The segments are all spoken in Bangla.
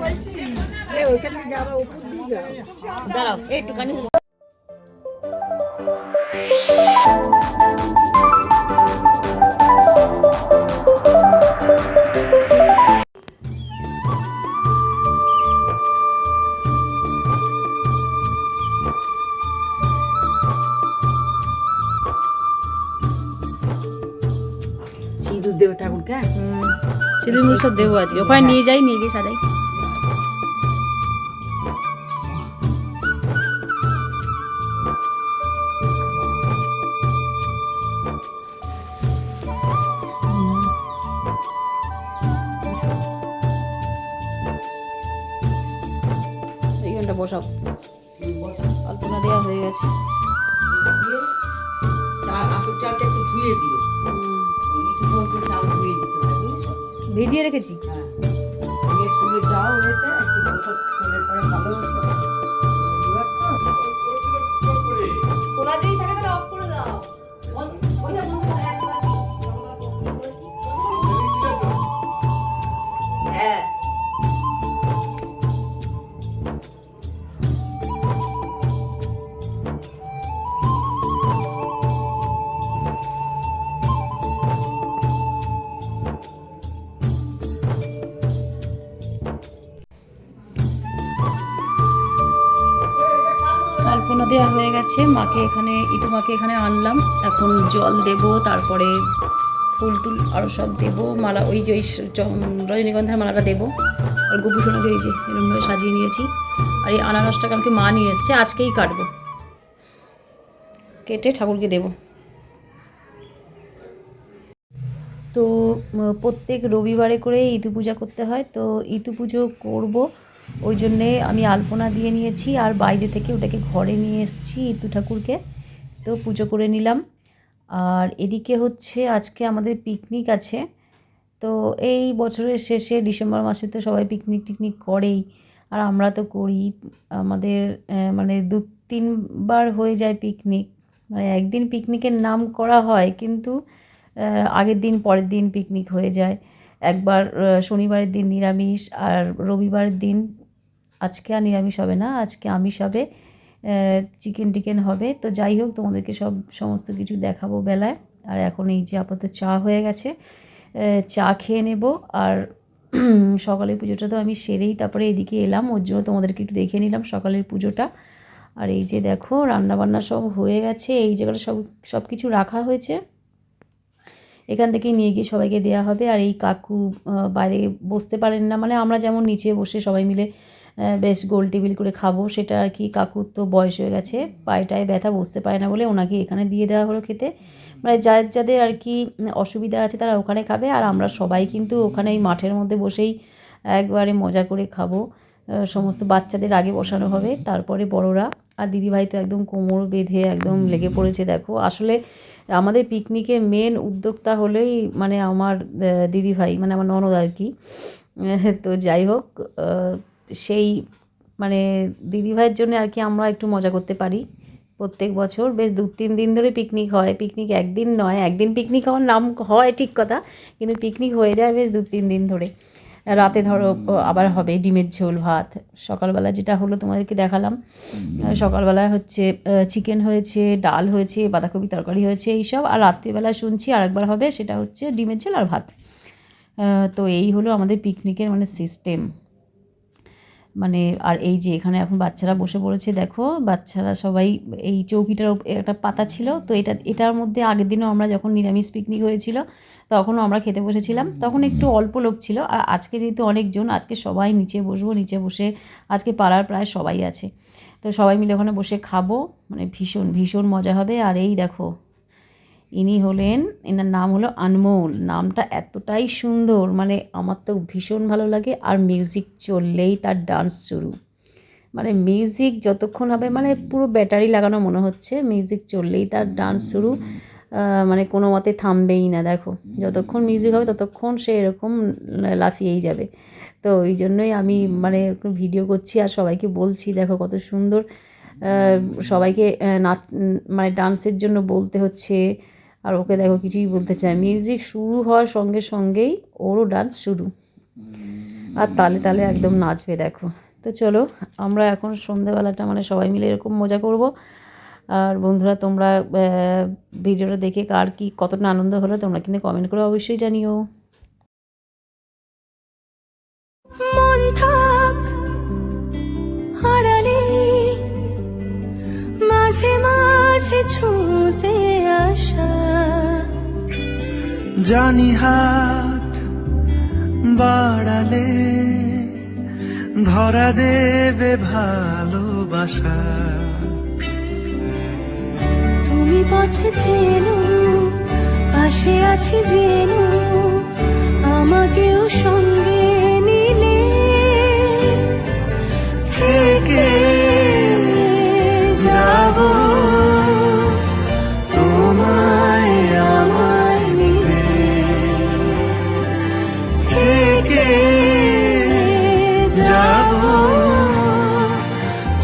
ওইখানে যাওয়া উপর দিয়ে যাও, দাঁড়াও একটুখানি। সিঁদুর দেবে ঠাকুরকে। সিঁদুর মুখ সব দেবো আজকে, ওখানে নিয়ে যাই, নিয়ে গিয়ে সাজাই। এইখানটা বসাও, আলপনা দেওয়া হয়ে গেছে। চালটা একটু ধুয়ে দিও, চাল ধুয়ে দিতে হয় বুঝেছো। ভিজিয়ে রেখেছি। হ্যাঁ, স্কুলে যাও, এতে একটু বছর স্কুলের পরে ভালো হতো। খোলা যদি থাকে তাহলে অফ করে দাও। হ্যাঁ, আলপনা দেওয়া হয়ে গেছে। মাকে এখানে, ইটু মাকে এখানে আনলাম। এখন জল দেব, তারপরে ফুল টুল আরও সব দেবো। মালা ওই যে ওই রজনীগন্ধার মালাটা দেবো। আর গোপুসোনাকে এই যে এরকমভাবে সাজিয়ে নিয়েছি। আর এই আনারসটা কালকে মা নিয়ে এসছে, আজকেই কাটবো, কেটে ঠাকুরকে দেবো। তো প্রত্যেক রবিবারে করে ইতু পূজা করতে হয়, তো ইতু পুজো করবো, ওই জন্যে আমি আলপনা দিয়ে নিয়েছি আর বাইরে থেকে ওটাকে ঘরে নিয়ে এসেছি ইতু ঠাকুরকে। তো পুজো করে নিলাম। আর এদিকে হচ্ছে আজকে আমাদের পিকনিক আছে। তো এই বছরের শেষে ডিসেম্বর মাসে তো সবাই পিকনিক টিকনিক করেই, আর আমরা তো করি। আমাদের মানে 2-3 বার হয়ে যায় পিকনিক। মানে একদিন পিকনিকের নাম করা হয়, কিন্তু আগের দিন পরের দিন পিকনিক হয়ে যায়। একবার শনিবারের দিন নিরামিষ, আর রবিবারের দিন আজকে আর নিরামিষ হবে না, আজকে আমিষ হবে, চিকেন টিকেন হবে। তো যাই হোক, তোমাদেরকে সমস্ত কিছু দেখাবো বেলায়। আর এখন এই যে আপাতত চা হয়ে গেছে, চা খেয়ে নেব। আর সকালের পুজোটা তো আমি সেরেই তারপরে এদিকে এলাম, ওর জন্য তোমাদেরকে একটু দেখে নিলাম সকালের পুজোটা। আর এই যে দেখো রান্নাবান্না সব হয়ে গেছে, এই জায়গাটা সব কিছু রাখা হয়েছে, এখান থেকেই নিয়ে গিয়ে সবাইকে দেওয়া হবে। আর এই কাকু বাইরে বসতে পারেন না, মানে আমরা যেমন নিচে বসে সবাই মিলে বেশ গোল টেবিল করে খাবো, সেটা আর কি কাকুর তো বয়স হয়ে গেছে, পায়েটায় ব্যথা, বসতে পারে না বলে ওনাকে এখানে দিয়ে দেওয়া হলো খেতে। মানে যাদের আর কি অসুবিধা আছে তারা ওখানে খাবে, আর আমরা সবাই কিন্তু ওখানে এই মাঠের মধ্যে বসেই একবারে মজা করে খাবো। সমস্ত বাচ্চাদের আগে বসানো হবে, তারপরে বড়রা। আর দিদিভাই তো একদম কোমর বেঁধে একদম লেগে পড়েছে দেখো। আসলে আমাদের পিকনিকের মেন উদ্যোক্তা হলেই মানে আমার দিদিভাই, মানে আমার ননদ আর কি। তো যাই হোক, সেই মানে দিদিভাইয়ের জন্য আর কি আমরা একটু মজা করতে পারি। প্রত্যেক বছর বেশ 2-3 দিন ধরে পিকনিক হয়, পিকনিক একদিন নয়, একদিন পিকনিক হওয়ার নাম হয় ঠিক কথা, কিন্তু পিকনিক হয়ে যায় বেশ 2-3 দিন ধরে। রাতে ধরো আবার হবে ডিমের ঝোল ভাত, সকালবেলা যেটা হলো তোমাদেরকে দেখালাম, সকালবেলায় হচ্ছে চিকেন হয়েছে, ডাল হয়েছে, বাঁধাকপি তরকারি হয়েছে, এইসব। আর রাত্রিবেলা শুনছি আরেকবার হবে, সেটা হচ্ছে ডিমের ঝোল আর ভাত। তো এই হলো আমাদের পিকনিকের মানে সিস্টেম। মানে আর এই যে এখানে এখন বাচ্চারা বসে পড়েছে দেখো, বাচ্চারা সবাই এই চৌকিটার একটা পাতা ছিল, তো এটার মধ্যে আগের দিনও আমরা যখন নিরামিষ পিকনিক হয়েছিল তখনও আমরা খেতে বসেছিলাম, তখন একটু অল্প লোক ছিল। আর আজকে যেহেতু অনেকজন, আজকে সবাই নিচে বসবো, নিচে বসে আজকে পাড়ার প্রায় সবাই আছে, তো সবাই মিলে ওখানে বসে খাবো, মানে ভীষণ ভীষণ মজা হবে। আর এই দেখো ইনি হলেন, এনার নাম হলো আনমোল, নামটা এতটাই সুন্দর, মানে আমার তো ভীষণ ভালো লাগে। আর মিউজিক চললেই তার ডান্স শুরু, মানে মিউজিক যতক্ষণ হবে, মানে পুরো ব্যাটারি লাগানো মনে হচ্ছে, মিউজিক চললেই তার ডান্স শুরু, মানে কোনো মতে থামবেই না। দেখো যতক্ষণ মিউজিক হবে ততক্ষণ সে এরকম লাফিয়েই যাবে। তো ওই জন্যই আমি মানে ভিডিও করছি আর সবাইকে বলছি দেখো কত সুন্দর, সবাইকে নাচ মানে ডান্সের জন্য বলতে হচ্ছে, আর ওকে দেখো কিছুই বলতে চায়, মিউজিক শুরু হওয়ার সঙ্গে সঙ্গেই ওরও ডান্স শুরু। আর তালে তালে একদম নাচবে দেখো। তো চলো আমরা এখন সন্ধ্যেবেলাটা মানে সবাই মিলে এরকম মজা করব। আর বন্ধুরা তোমরা ভিডিওটা দেখে কার কি কতটা আনন্দ হলো তোমরা কিন্তু কমেন্ট করে অবশ্যই জানিও। মন থাক হারালে মাঝে মাঝে ছুঁতে আসা, জানি হাত বাড়ালে ধরা দেবে ভালোবাসা। তুমি পথে চেনো পাশে আছি জেনো, আমাকেও সঙ্গে নিলে থেকে যাব তোমায় আমায় মিলে, থেকে যাব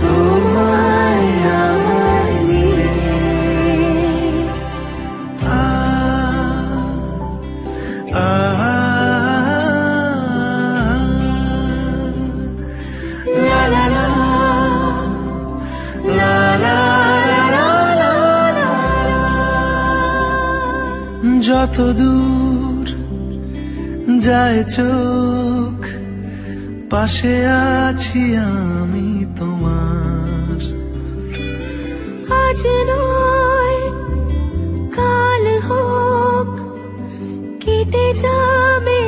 তোমায় আমায় মিলে। La la la, la la la la la la। যত দূর যায় চোখ পাশে আছি আমি তোমার। আজ নয় কাল হোক কেটে যাবে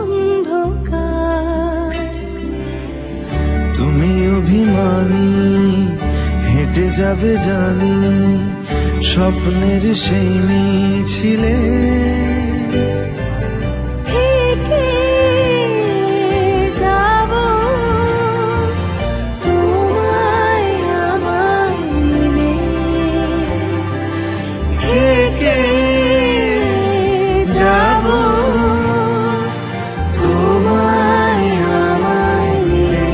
অন্ধকার, তুমি অভিমানী হেঁটে যাবে জানি স্বপ্নের সেই মিছিলে, থেকে যাব তোমায় আমায় মিলে, থেকে যাব তোমায় আমায় মিলে।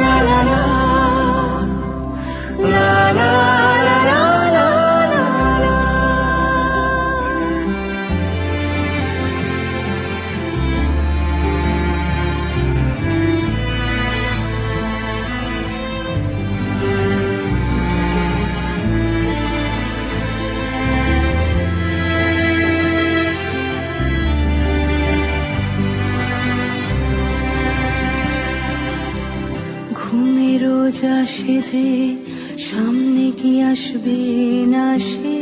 La la la, la la la la la la la। ঘুমে রোজ আসে যে সামনে কি আসবে না সে,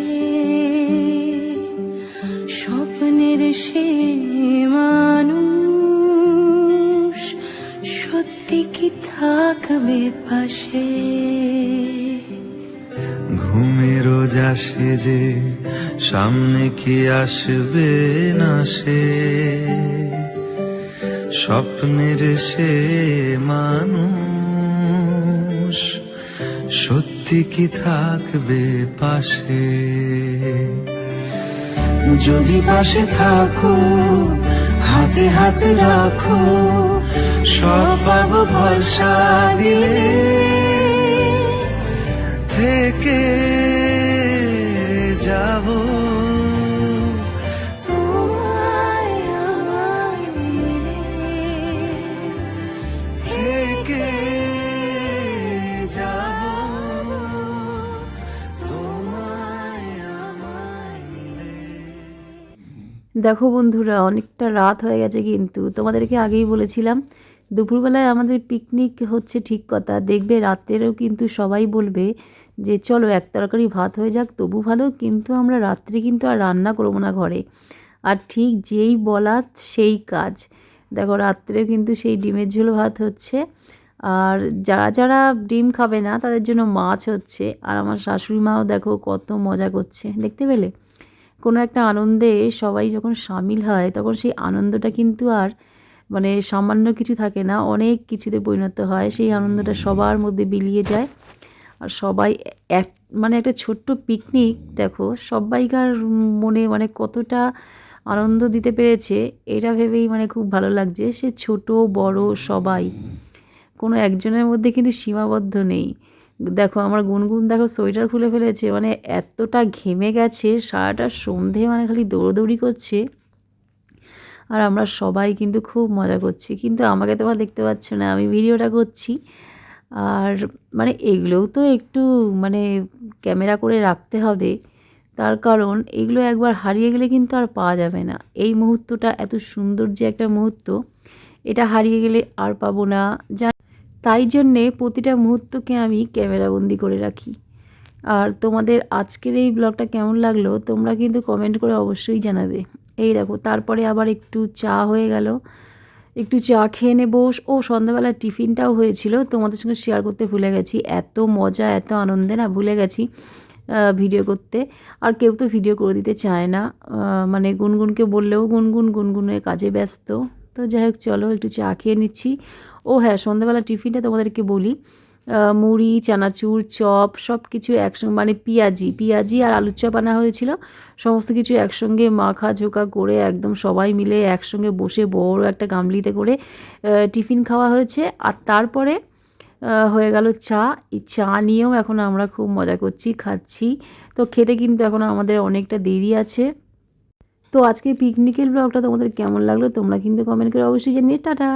স্বপ্নের সে মানুষ সত্যি কি থাকবে পাশে, ঘুমে রোজ আসে যে সামনে কি আসবে না সে, স্বপ্নের সে মানুষ সত্যি কি থাকবে পাশে। যদি পাশে থাকো হাতে হাত রাখো সব পাবো ভরসা দিলে, থেকে যাব তোমায় আমায় মিলে, থেকে যাব তোমায় আমায় মিলে। দেখো বন্ধুরা অনেকটা রাত হয়ে গেছে, কিন্তু তোমাদেরকে আগেই বলেছিলাম দুপুরবেলায় আমাদের পিকনিক হচ্ছে ঠিক কথা, দেখবে রাতেরও কিন্তু সবাই বলবে যে চলো এক তরকারি ভাত হয়ে যাক তবু ভালো, কিন্তু আমরা রাত্রে কিন্তু আর রান্না করবো না ঘরে। আর ঠিক যেই বলা সেই কাজ, দেখো রাত্রে কিন্তু সেই ডিমের ঝোল ভাত হচ্ছে, আর যারা যারা ডিম খাবে না তাদের জন্য মাছ হচ্ছে। আর আমার শাশুড়ি মাও দেখো কত মজা করছে, দেখতে পেলে? কোনো একটা আনন্দে সবাই যখন সামিল হয় তখন সেই আনন্দটা কিন্তু আর মানে সামান্য কিছু থাকে না, অনেক কিছুতে পরিণত হয়, সেই আনন্দটা সবার মধ্যে বিলিয়ে যায়। আর সবাই এক মানে একটা ছোট্ট পিকনিক দেখো সবাইকার মনে মানে কতটা আনন্দ দিতে পেরেছে, এটা ভেবেই মানে খুব ভালো লাগছে। সে ছোট বড় সবাই, কোনো একজনের মধ্যে কিন্তু সীমাবদ্ধ নেই। দেখো আমার গুনগুন দেখো সোয়েটার খুলে ফেলেছে, মানে এতটা ঘেমে গেছে, সারাটা সন্ধে মানে খালি দৌড়দৌড়ি করছে। আর আমরা সবাই কিন্তু খুব মজা করছি, কিন্তু আমাকে তোমরা দেখতে পাচ্ছ না, আমি ভিডিওটা করছি। আর মানে এগুলোও তো একটু মানে ক্যামেরা করে রাখতে হবে, তার কারণ এগুলো একবার হারিয়ে গেলে কিন্তু আর পাওয়া যাবে না। এই মুহূর্তটা এত সুন্দর যে একটা মুহূর্ত, এটা হারিয়ে গেলে আর পাবো না। তাই জন্যে প্রতিটা মুহূর্তকে আমি ক্যামেরাবন্দি করে রাখি। আর তোমাদের আজকের এই ব্লগটা কেমন লাগলো তোমরা কিন্তু কমেন্ট করে অবশ্যই জানাবে। এই দেখো তারপরে আবার একটু চা হয়ে গেল, একটু চা খেয়ে নেবো। ও সন্ধ্যাবেলার টিফিনটাও হয়েছিল, তোমাদের সঙ্গে শেয়ার করতে ভুলে গেছি। এত মজা এত আনন্দে না ভুলে গেছি ভিডিও করতে। আর কেউ তো ভিডিও করে দিতে চায় না, মানে গুনগুনকে বললেও গুনগুনের কাজে ব্যস্ত। তো যাই হোক চলো একটু চা খেয়ে নিচ্ছি। ও হ্যাঁ, সন্ধ্যাবেলা টিফিনটা তোমাদেরকে বলি, মুড়ি, চানাচুর, চপ সব কিছু একসঙ্গে, মানে পেঁয়াজি আর আলুর চপ আনা হয়েছিল। সমস্ত কিছু একসঙ্গে মাখা ঝোঁকা করে একদম সবাই মিলে একসঙ্গে বসে বড় একটা গামলিতে করে টিফিন খাওয়া হয়েছে। আর তারপরে হয়ে গেল চা। এই চা নিয়েও এখন আমরা খুব মজা করছি, খাচ্ছি। তো খেতে কিন্তু এখন আমাদের অনেকটা দেরি আছে। তো আজকে পিকনিকের ব্লগটা তোমাদের কেমন লাগলো তোমরা কিন্তু কমেন্ট করে অবশ্যই জানিয়ে। টাটা।